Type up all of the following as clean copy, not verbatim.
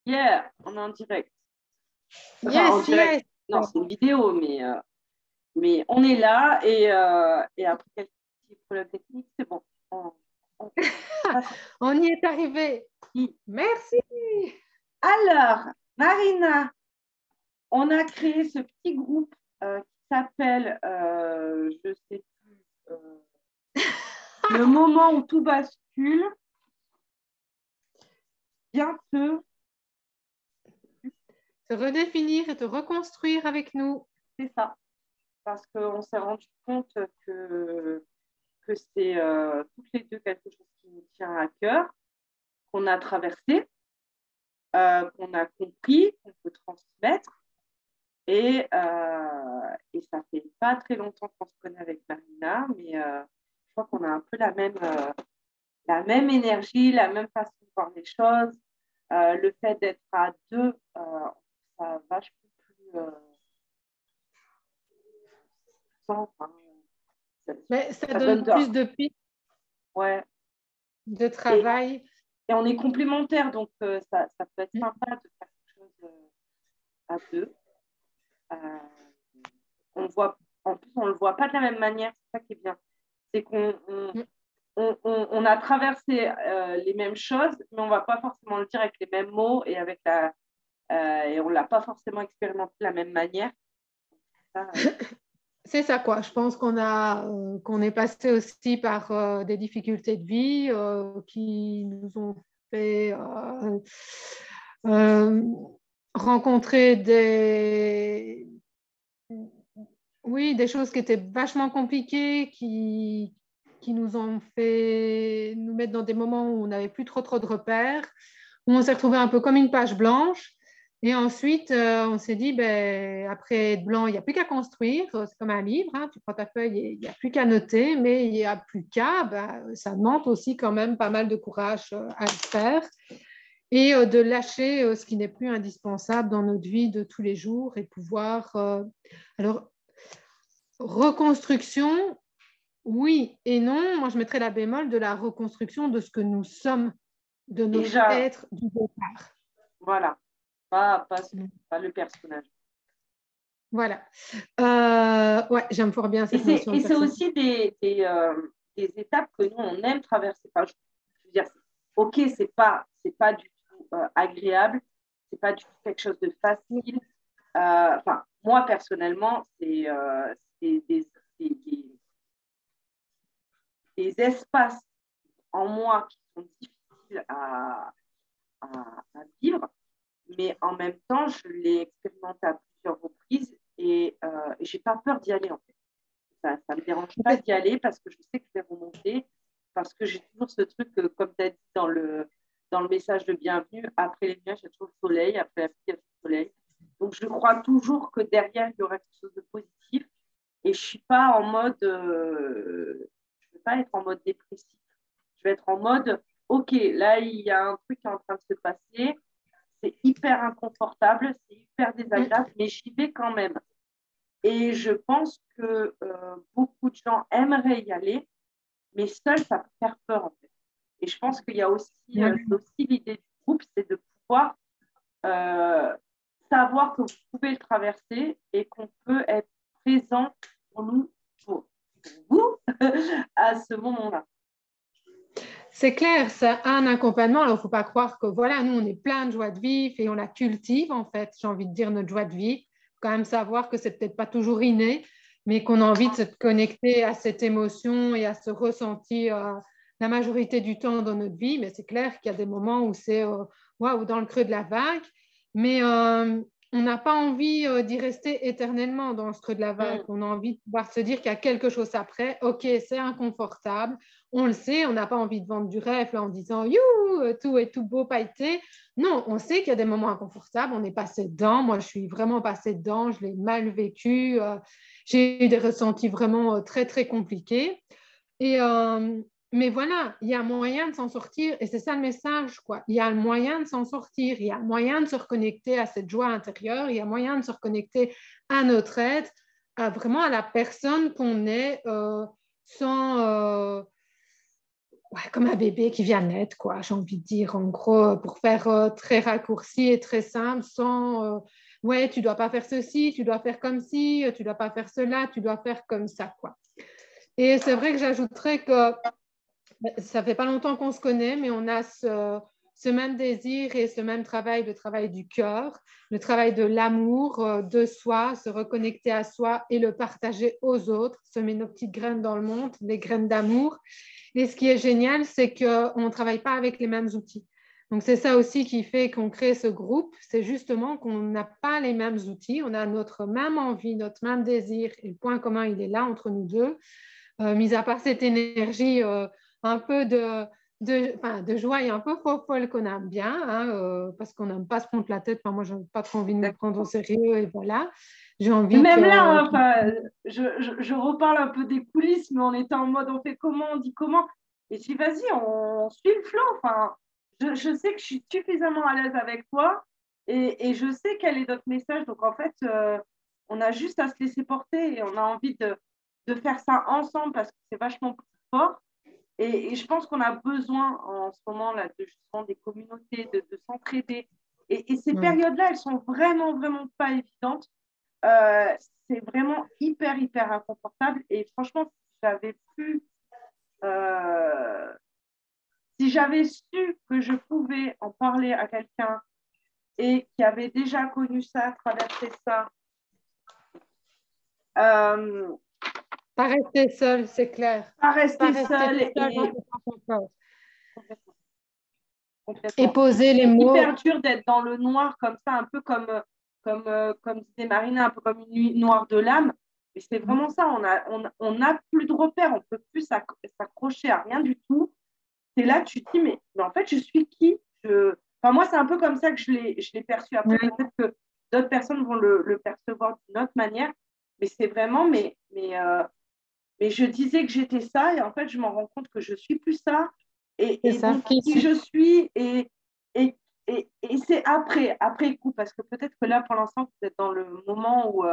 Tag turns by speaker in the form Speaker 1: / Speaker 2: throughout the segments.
Speaker 1: Yeah, on est en direct. Enfin, en
Speaker 2: Yes,
Speaker 1: direct.
Speaker 2: yes.
Speaker 1: Non, c'est une vidéo, mais on est là et après quelques petits problèmes techniques, c'est bon. On passe.
Speaker 2: On y est arrivé. Merci.
Speaker 1: Alors, Marina, on a créé ce petit groupe qui s'appelle, je sais plus, le moment où tout bascule. Bientôt.
Speaker 2: Te redéfinir et te reconstruire avec nous.
Speaker 1: C'est ça. Parce qu'on s'est rendu compte que c'est toutes les deux quelque chose qui nous tient à cœur, qu'on a traversé, qu'on a compris, qu'on peut transmettre. Et ça fait pas très longtemps qu'on se connaît avec Marina, mais je crois qu'on a un peu la même énergie, la même façon de voir les choses. Le fait d'être à deux, ça vachement plus
Speaker 2: Mais ça donne plus de pistes
Speaker 1: ouais.
Speaker 2: de travail.
Speaker 1: Et on est complémentaires, donc ça peut être sympa de faire quelque chose à deux. En plus, on ne le voit pas de la même manière, c'est ça qui est bien. C'est qu'on a traversé les mêmes choses, mais on ne va pas forcément le dire avec les mêmes mots et, et on ne l'a pas forcément expérimenté de la même manière. Ça,
Speaker 2: C'est ça, quoi. Je pense qu'on est passé aussi par des difficultés de vie qui nous ont fait rencontrer des choses qui étaient vachement compliquées, qui nous ont fait nous mettre dans des moments où on n'avait plus trop de repères, où on s'est retrouvé un peu comme une page blanche. Et ensuite, on s'est dit, ben, après être blanc, il n'y a plus qu'à construire. C'est comme un livre, hein. Tu prends ta feuille et il n'y a plus qu'à noter, mais il n'y a plus qu'à. Ben, ça demande aussi quand même pas mal de courage à le faire et de lâcher ce qui n'est plus indispensable dans notre vie de tous les jours et pouvoir... alors, reconstruction, oui et non. Moi, je mettrais la bémol de la reconstruction de ce que nous sommes, de notre
Speaker 1: déjà,
Speaker 2: être du départ.
Speaker 1: voilà, pas le personnage.
Speaker 2: Voilà. Ouais, j'aime fort bien cette notion de
Speaker 1: Et c'est
Speaker 2: personnage.
Speaker 1: aussi des étapes que nous, on aime traverser. Enfin, je veux dire, ok, c'est pas du tout agréable, c'est pas du tout quelque chose de facile. Enfin, moi, personnellement, c'est des espaces en moi qui sont difficiles à vivre, mais en même temps, je l'ai expérimenté à plusieurs reprises et j'ai pas peur d'y aller en fait. Ça ne me dérange pas d'y aller parce que je sais que je vais remonter, parce que j'ai toujours ce truc, comme tu as dit dans le message de bienvenue, après les nuages, il y a toujours le soleil, après la pluie, il y a toujours le soleil. Donc, je crois toujours que derrière, il y aura quelque chose de positif et je ne suis pas en mode, je ne veux pas être en mode dépressif. Je vais être en mode, OK, là, il y a un truc qui est en train de se passer, c'est hyper inconfortable, c'est hyper désagréable, mais j'y vais quand même. Et je pense que beaucoup de gens aimeraient y aller, mais seul, ça peut faire peur, en fait. Et je pense qu'il y a aussi, c'est aussi l'idée du groupe, c'est de pouvoir euh, savoir que vous pouvez le traverser et qu'on peut être présent pour nous, pour vous, à ce moment-là.
Speaker 2: C'est clair, c'est un accompagnement. Alors, il ne faut pas croire que, voilà, nous, on est plein de joie de vivre et on la cultive, en fait, j'ai envie de dire, notre joie de vivre. Il faut quand même savoir que c'est peut-être pas toujours inné, mais qu'on a envie de se connecter à cette émotion et à ce ressenti la majorité du temps dans notre vie. Mais c'est clair qu'il y a des moments où c'est wow, dans le creux de la vague. Mais on n'a pas envie d'y rester éternellement dans ce creux de la vague. On a envie de pouvoir se dire qu'il y a quelque chose après. OK, c'est inconfortable. On le sait, on n'a pas envie de vendre du rêve là, en disant youhou, tout est tout beau, pailleté. Non, on sait qu'il y a des moments inconfortables, on est passé dedans. Moi, je suis vraiment passée dedans, je l'ai mal vécu. J'ai eu des ressentis vraiment très, très compliqués. Et, mais voilà, il y a moyen de s'en sortir et c'est ça le message, quoi. Il y a le moyen de s'en sortir, il y a moyen de se reconnecter à cette joie intérieure, il y a moyen de se reconnecter à notre être, vraiment à la personne qu'on est sans ouais, comme un bébé qui vient naître, quoi, j'ai envie de dire, en gros, pour faire très raccourci et très simple, sans, ouais, tu dois pas faire ceci, tu dois faire comme ci, tu dois pas faire cela, tu dois faire comme ça, quoi. Et c'est vrai que j'ajouterais que ça fait pas longtemps qu'on se connaît, mais on a ce même désir et ce même travail, le travail du cœur, le travail de l'amour de soi, se reconnecter à soi et le partager aux autres, semer nos petites graines dans le monde, des graines d'amour. Et ce qui est génial, c'est qu'on ne travaille pas avec les mêmes outils. Donc, c'est ça aussi qui fait qu'on crée ce groupe, c'est justement qu'on n'a pas les mêmes outils, on a notre même envie, notre même désir, et le point commun, il est là entre nous deux. Mis à part cette énergie un peu de joie et un peu folle qu'on aime bien, hein, parce qu'on n'aime pas se prendre la tête. Enfin, moi, je n'ai pas trop envie de me prendre au sérieux et voilà. J'ai envie
Speaker 1: Même là,
Speaker 2: que...
Speaker 1: hein, je reparle un peu des coulisses, mais on était en mode on fait comment, on dit comment. Et je dis vas-y, on suit le flow. Enfin, je sais que je suis suffisamment à l'aise avec toi et je sais quel est notre message. Donc en fait, on a juste à se laisser porter et on a envie de faire ça ensemble parce que c'est vachement plus fort. Et je pense qu'on a besoin en ce moment-là de justement des communautés, de s'entraider. Et ces
Speaker 2: Ouais.
Speaker 1: périodes-là, elles sont vraiment, vraiment pas évidentes. Euh, c'est vraiment hyper, hyper inconfortable. Et franchement, euh, si j'avais su que je pouvais en parler à quelqu'un et qui avait déjà connu ça, traversé ça, euh,
Speaker 2: Pas rester seul, c'est clair.
Speaker 1: pas
Speaker 2: Pas
Speaker 1: rester
Speaker 2: rester
Speaker 1: seule
Speaker 2: tout seul dans
Speaker 1: et
Speaker 2: son confort.
Speaker 1: complètement,
Speaker 2: Et
Speaker 1: complètement.
Speaker 2: poser les
Speaker 1: C'est hyper
Speaker 2: mots.
Speaker 1: dur d'être dans le noir comme ça, un peu comme disait Marina, un peu comme une nuit noire de l'âme. Et c'est vraiment ça, on a plus de repères, on ne peut plus s'accrocher à rien du tout. C'est là, tu te dis, mais en fait, je suis qui enfin, moi, c'est un peu comme ça que je l'ai perçu. Après,
Speaker 2: Ouais,
Speaker 1: peut-être que d'autres personnes vont le percevoir d'une autre manière, mais c'est vraiment, mais je disais que j'étais ça, et en fait, je m'en rends compte que je suis plus ça.
Speaker 2: c'est
Speaker 1: Et
Speaker 2: ça.
Speaker 1: donc, qui je suis, et, et c'est après coup, parce que peut-être que là, pour l'instant, vous êtes dans le moment où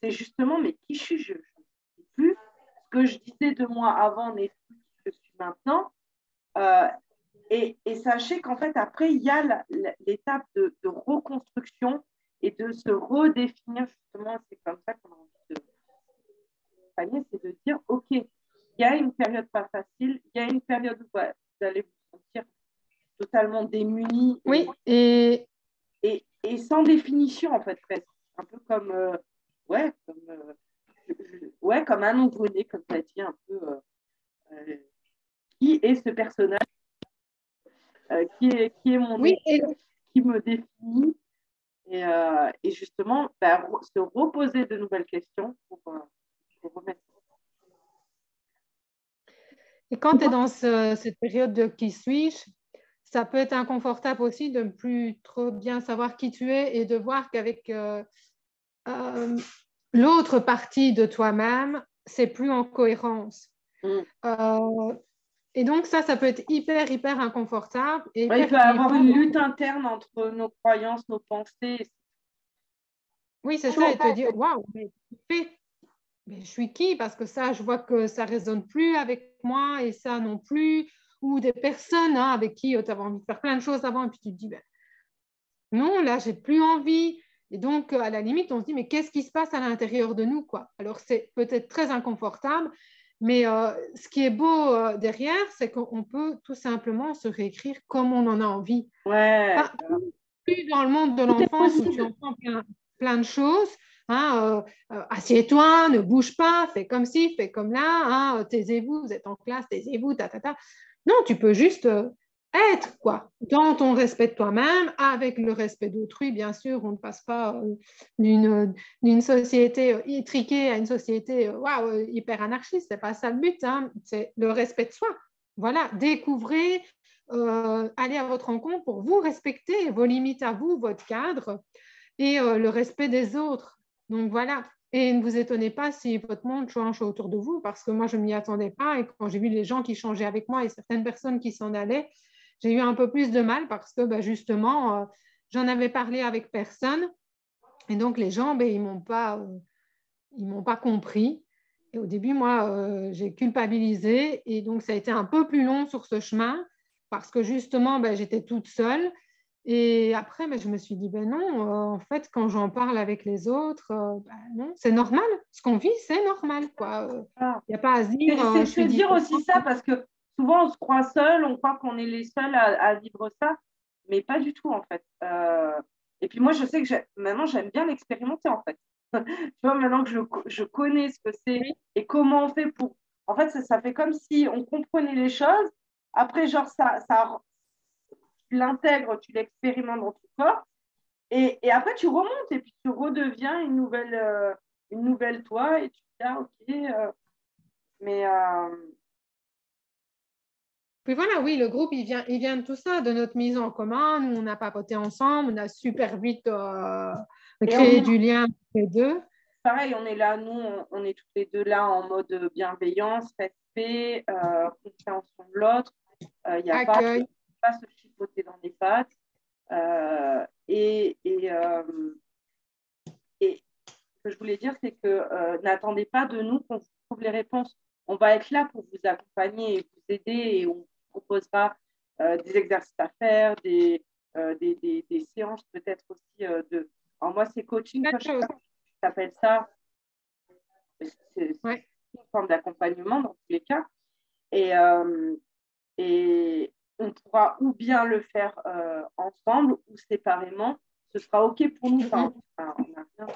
Speaker 1: c'est justement, mais qui je suis, je ne sais plus. Ce que je disais de moi avant n'est plus ce que je suis maintenant. Euh, et sachez qu'en fait, après, il y a l'étape de reconstruction et de se redéfinir, justement, c'est comme ça qu'on a envie de accompagner, c'est de dire, OK, il y a une période pas facile, il y a une période où vous allez vous sentir totalement démunis
Speaker 2: Oui, et
Speaker 1: et sans définition, en fait, presque. Un peu comme, ouais, comme, ouais, comme un nouveau-né, comme tu as dit, un peu, euh, qui est ce personnage, qui est mon
Speaker 2: oui,
Speaker 1: équipe, qui me définit. Et justement, bah, se reposer de nouvelles questions pour remettre.
Speaker 2: et quand tu es dans cette période de qui suis-je, ça peut être inconfortable aussi de ne plus trop bien savoir qui tu es et de voir qu'avec euh, l'autre partie de toi-même, c'est plus en cohérence.
Speaker 1: Mm.
Speaker 2: Euh, et donc ça peut être hyper, hyper inconfortable et
Speaker 1: Ouais, il
Speaker 2: hyper
Speaker 1: peut y avoir
Speaker 2: flippant.
Speaker 1: une lutte interne entre nos croyances, nos pensées.
Speaker 2: Oui, c'est ça,
Speaker 1: Chaud.
Speaker 2: et te dire, waouh, mais je suis qui? Parce que ça, je vois que ça résonne plus avec moi et ça non plus. Ou des personnes hein, avec qui tu avais envie de faire plein de choses avant et puis tu te dis, ben, non, là, j'ai plus envie. Et donc, à la limite, on se dit, mais qu'est-ce qui se passe à l'intérieur de nous, quoi? Alors, c'est peut-être très inconfortable, mais ce qui est beau derrière, c'est qu'on peut tout simplement se réécrire comme on en a envie.
Speaker 1: Ouais,
Speaker 2: Pas plus dans le monde de
Speaker 1: tout est
Speaker 2: l'enfance où tu
Speaker 1: possible.
Speaker 2: entends plein de choses. Hein, assieds-toi, ne bouge pas, fais comme ci, fais comme là, hein, taisez-vous, vous êtes en classe, taisez-vous, ta, ta, ta. Non, tu peux juste être, quoi, dans ton respect de toi-même, avec le respect d'autrui, bien sûr. On ne passe pas d'une société étriquée à une société hyper anarchiste. C'est pas ça le but, hein. C'est le respect de soi. Voilà, découvrez, allez à votre rencontre pour vous respecter vos limites à vous, votre cadre et le respect des autres. Donc voilà. Et ne vous étonnez pas si votre monde change autour de vous, parce que moi, je ne m'y attendais pas. Et quand j'ai vu les gens qui changeaient avec moi et certaines personnes qui s'en allaient, j'ai eu un peu plus de mal parce que justement, j'en avais parlé avec personne. Et donc, les gens, ils ne m'ont pas compris. Et au début, moi, j'ai culpabilisé et donc ça a été un peu plus long sur ce chemin parce que justement, ben, j'étais toute seule. Et après, ben, je me suis dit, ben non, en fait, quand j'en parle avec les autres, ben non, c'est normal. Ce qu'on vit, c'est normal, quoi.
Speaker 1: Ah.
Speaker 2: Il n'y a pas à se dire,
Speaker 1: C'est
Speaker 2: je
Speaker 1: se
Speaker 2: suis
Speaker 1: dire aussi
Speaker 2: différente.
Speaker 1: ça parce que souvent on se croit seul, on croit qu'on est les seuls à vivre ça, mais pas du tout en fait. Et puis moi, je sais que maintenant j'aime bien l'expérimenter en fait. Tu vois, maintenant que je connais ce que c'est
Speaker 2: Oui,
Speaker 1: et comment on fait pour. En fait, ça fait comme si on comprenait les choses. Après, genre, tu l'intègres, tu l'expérimentes dans ton corps. Et après, tu remontes et puis tu redeviens une nouvelle toi et tu dis, ah, ok. Mais
Speaker 2: puis voilà, oui, le groupe, il vient de tout ça, de notre mise en commun. Nous, on a papoté ensemble, on a super vite
Speaker 1: et
Speaker 2: créé du lien entre les deux.
Speaker 1: pareil, on est là, nous, on est tous les deux là en mode bienveillance, respect, compréhension de l'autre. Il n'y a
Speaker 2: Accueil.
Speaker 1: pas se chipoter dans les pattes. Euh, et, et, euh, et ce que je voulais dire, c'est que n'attendez pas de nous qu'on vous trouve les réponses. On va être là pour vous accompagner et vous aider et on vous proposera des exercices à faire, des séances peut-être aussi de. Alors moi, c'est coaching, toi, je sais pas comment tu appelles ça. C'est
Speaker 2: Ouais.
Speaker 1: une forme d'accompagnement dans tous les cas. Et, et on pourra ou bien le faire ensemble ou séparément. Ce sera OK pour nous. Enfin, on n'a rien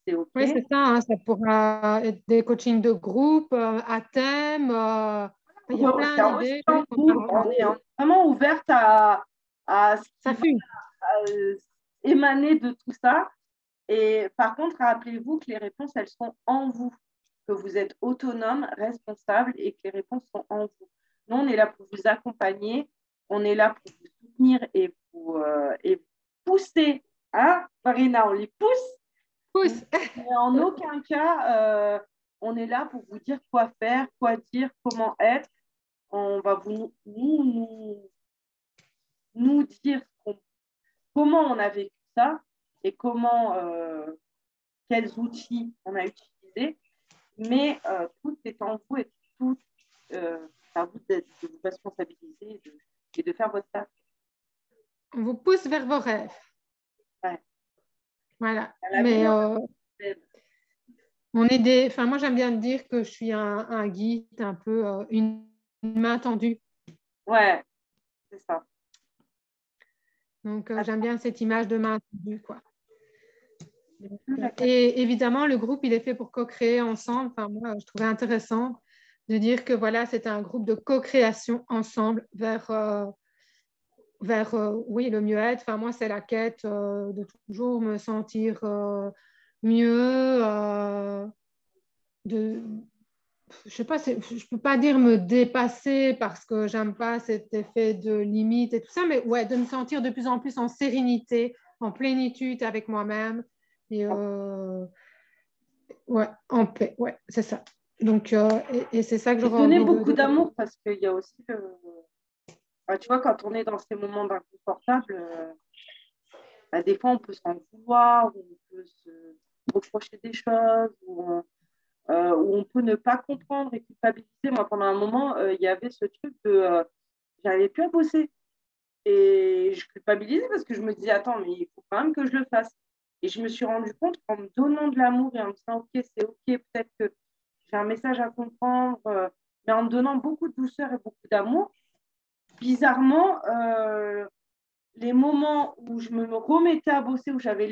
Speaker 1: c'est OK.
Speaker 2: Oui, c'est ça, hein, ça pourra être des coachings de groupe, à thème. Il y a plein
Speaker 1: C'est aussi
Speaker 2: d'idées.
Speaker 1: en groupe. On est vraiment ouverte à ce qui
Speaker 2: Ça
Speaker 1: va
Speaker 2: fume.
Speaker 1: émaner de tout ça. Et par contre, rappelez-vous que les réponses, elles sont en vous, que vous êtes autonome, responsable et que les réponses sont en vous. Nous, on est là pour vous accompagner, on est là pour vous soutenir et pousser. Hein, Marina, on les pousse,
Speaker 2: Pousse.
Speaker 1: mais en aucun cas, on est là pour vous dire quoi faire, quoi dire, comment être. On va nous dire comment on a vécu ça et quels outils on a utilisés, mais tout est en vous et tout à vous de vous responsabiliser et de faire votre tâche.
Speaker 2: On vous pousse vers vos rêves.
Speaker 1: Ouais.
Speaker 2: Voilà.
Speaker 1: À la
Speaker 2: Mais
Speaker 1: meilleure aide.
Speaker 2: on est des. Enfin, moi, j'aime bien dire que je suis un guide, un peu une main tendue.
Speaker 1: Ouais, c'est ça.
Speaker 2: Donc, j'aime bien cette image de main tendue, quoi.
Speaker 1: La
Speaker 2: Et évidemment, le groupe, il est fait pour co-créer ensemble. Enfin, moi, je trouvais intéressant de dire que voilà, c'est un groupe de co-création ensemble vers oui, le mieux-être. Enfin, moi, c'est la quête de toujours me sentir mieux, de, je sais pas, je peux pas dire me dépasser parce que j'aime pas cet effet de limite et tout ça, mais ouais, de me sentir de plus en plus en sérénité, en plénitude avec moi-même et ouais, en paix, ouais, c'est ça. Donc, et c'est ça que
Speaker 1: Et
Speaker 2: j'aurais
Speaker 1: donner
Speaker 2: envie
Speaker 1: beaucoup
Speaker 2: de...
Speaker 1: d'amour parce qu'il y a aussi, tu vois, quand on est dans ces moments d'inconfortable, des fois on peut s'en vouloir, ou on peut se reprocher des choses, où on peut ne pas comprendre et culpabiliser. Moi, pendant un moment, il y avait ce truc de j'arrivais plus à bosser. Et je culpabilisais parce que je me disais, attends, mais il faut quand même que je le fasse. Et je me suis rendu compte qu'en me donnant de l'amour et en me disant, ok, c'est ok, peut-être que j'ai un message à comprendre, mais en me donnant beaucoup de douceur et beaucoup d'amour, bizarrement, les moments où je me remettais à bosser, où j'avais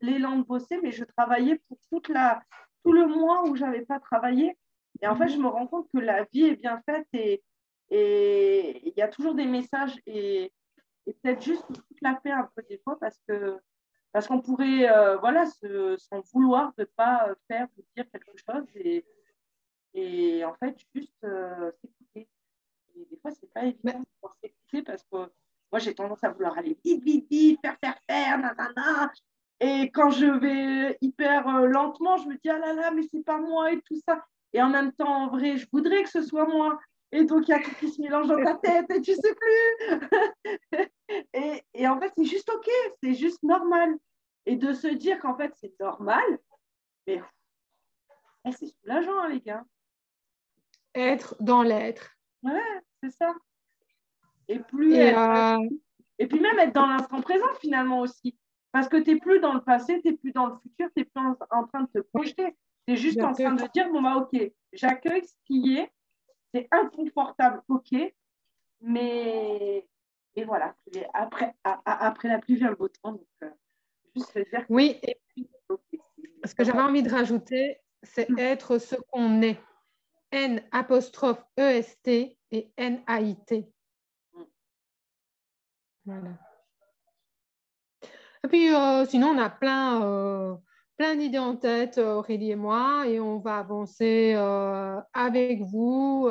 Speaker 1: l'élan de bosser, mais je travaillais pour tout le mois où je n'avais pas travaillé. Et en fait, je me rends compte que la vie est bien faite et il y a toujours des messages et peut-être juste toute la paix un peu des fois parce qu'on pourrait voilà, s'en vouloir de ne pas faire ou dire quelque chose et en fait juste s'écouter. Et des fois, c'est pas évident
Speaker 2: Mais,
Speaker 1: de pouvoir s'écouter parce que moi, j'ai tendance à vouloir aller vite, vite, vite, faire, nanana. Et quand je vais hyper lentement, je me dis, ah là là, mais c'est pas moi et tout ça. Et en même temps, en vrai, je voudrais que ce soit moi. Et donc, il y a tout qui se mélange dans ta tête et tu sais plus. Et en fait, c'est juste OK, c'est juste normal. Et de se dire qu'en fait, c'est normal, mais c'est soulageant, hein, les gars.
Speaker 2: Être dans l'être.
Speaker 1: Ouais, c'est ça. Et et puis même être dans l'instant présent, finalement, aussi. Parce que tu n'es plus dans le passé, tu n'es plus dans le futur, tu n'es plus en train de te projeter. Tu es juste
Speaker 2: Bien
Speaker 1: en
Speaker 2: sûr.
Speaker 1: train de dire, bon, bah, OK, j'accueille ce qui est, c'est inconfortable, OK, mais et voilà. Et après la pluie vient le beau temps. Donc, juste se dire que
Speaker 2: Oui, et
Speaker 1: OK,
Speaker 2: ce que j'avais envie de rajouter, c'est être ce qu'on est. N''EST et NAIT. Voilà. Et puis, sinon, on a plein d'idées en tête, Aurélie et moi, et on va avancer avec vous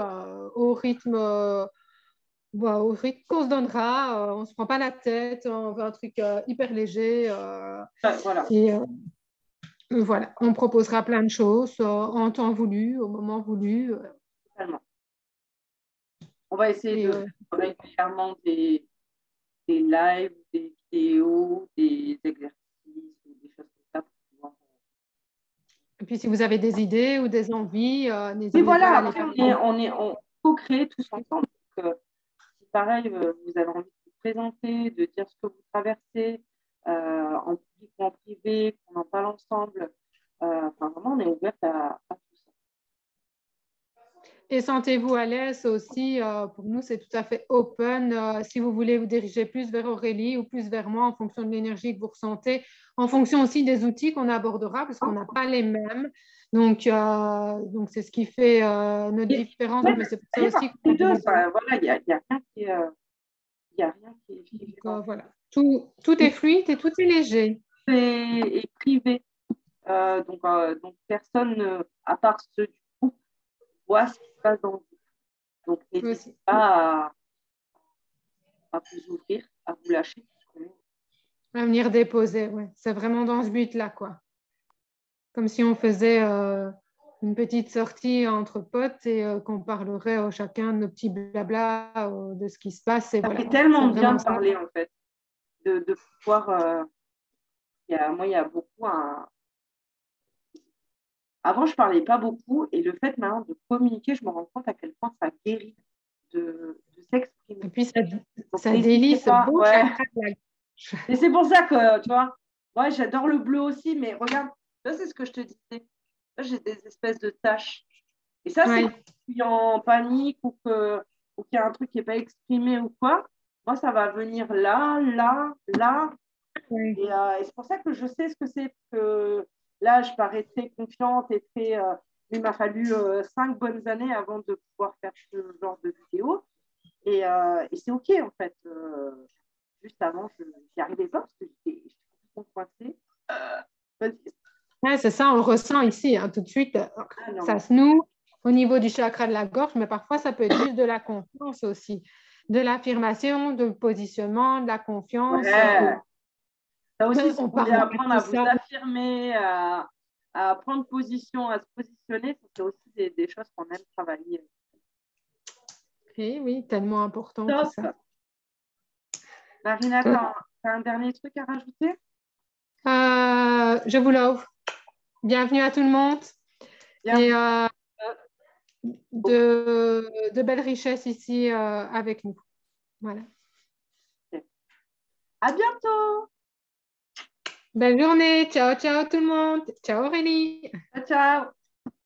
Speaker 2: au rythme qu'on se donnera. On ne se prend pas la tête, on veut un truc hyper léger.
Speaker 1: voilà.
Speaker 2: Et voilà, on proposera plein de choses en temps voulu, au moment voulu.
Speaker 1: Totalement. On va essayer
Speaker 2: Et,
Speaker 1: de faire régulièrement des lives, des vidéos, des exercices, des choses comme ça.
Speaker 2: et puis, si vous avez des idées ou des envies,
Speaker 1: Oui,
Speaker 2: n'hésitez
Speaker 1: voilà,
Speaker 2: pas à les
Speaker 1: après,
Speaker 2: partager.
Speaker 1: on co-crée tous ensemble. Donc, si pareil, vous avez envie de vous présenter, de dire ce que vous traversez en public ou en privé, qu'on en parle ensemble, enfin, vraiment, on est ouverte à tout ça.
Speaker 2: Et sentez-vous à l'aise aussi. Pour nous, c'est tout à fait open. Si vous voulez vous diriger plus vers Aurélie ou plus vers moi en fonction de l'énergie que vous ressentez, en fonction aussi des outils qu'on abordera, parce qu'on n'a pas les mêmes. Donc c'est ce qui fait notre différence.
Speaker 1: Ouais,
Speaker 2: Mais c'est pour ça aussi
Speaker 1: les
Speaker 2: qu'on
Speaker 1: deux,
Speaker 2: a besoin.
Speaker 1: voilà, il n'y a rien qui est. Il y a rien qui est
Speaker 2: Donc, voilà. Tout est fluide et tout est léger.
Speaker 1: et privé. Donc personne, à part ceux du groupe, voit ce qui se passe dans le groupe. Donc, n'hésitez
Speaker 2: Aussi.
Speaker 1: pas à vous ouvrir, à vous lâcher.
Speaker 2: À venir déposer, ouais. C'est vraiment dans ce but-là, quoi. Comme si on faisait une petite sortie entre potes et qu'on parlerait chacun de nos petits blabla, de ce qui se passe. Et
Speaker 1: Ça
Speaker 2: voilà,
Speaker 1: fait tellement
Speaker 2: c'est
Speaker 1: bien
Speaker 2: vraiment
Speaker 1: de
Speaker 2: ça.
Speaker 1: parler, en fait, de pouvoir. Moi, il y a beaucoup. Avant, je ne parlais pas beaucoup, et le fait maintenant de communiquer, je me rends compte à quel point ça guérit de s'exprimer.
Speaker 2: Et puis,
Speaker 1: Donc,
Speaker 2: ça
Speaker 1: n'hésitez
Speaker 2: délie ce
Speaker 1: pas.
Speaker 2: beau
Speaker 1: Ouais.
Speaker 2: chakra de la gorge.
Speaker 1: Et c'est pour ça que, tu vois, ouais, j'adore le bleu aussi, mais regarde, ça, c'est ce que je te disais. Là, j'ai des espèces de taches. Et ça, c'est
Speaker 2: Ouais.
Speaker 1: quand je suis en panique ou qu'il y a un truc qui n'est pas exprimé ou quoi. Moi, ça va venir là, là, là.
Speaker 2: Ouais.
Speaker 1: Et c'est pour ça que je sais ce que c'est. Que là, je parais très confiante et très. Il m'a fallu 5 bonnes années avant de pouvoir faire ce genre de vidéo. Et c'est OK, en fait. Juste avant, je n'y arrivais pas parce que j'étais complètement coincée. Vas-y.
Speaker 2: Ouais, c'est ça, on le ressent ici, hein, tout de suite.
Speaker 1: Ah, non,
Speaker 2: Ça
Speaker 1: mais
Speaker 2: se noue au niveau du chakra de la gorge, mais parfois, ça peut être juste de la confiance aussi. De l'affirmation, de positionnement, de la confiance.
Speaker 1: ouais. Ça aussi, si
Speaker 2: On
Speaker 1: vous voulez
Speaker 2: parlera de
Speaker 1: apprendre
Speaker 2: tout
Speaker 1: à vous
Speaker 2: ça.
Speaker 1: affirmer, à prendre position, à se positionner, c'est aussi des choses qu'on aime travailler.
Speaker 2: Et oui, tellement important tout
Speaker 1: Top.
Speaker 2: ça.
Speaker 1: Marina, tu as un dernier truc à rajouter?
Speaker 2: Je vous l'offre. Bienvenue à tout le monde.
Speaker 1: Bien.
Speaker 2: Et de belles richesses ici avec nous. Voilà.
Speaker 1: À bientôt.
Speaker 2: Belle journée. Ciao, ciao tout le monde. Ciao Aurélie.
Speaker 1: Ciao, ciao.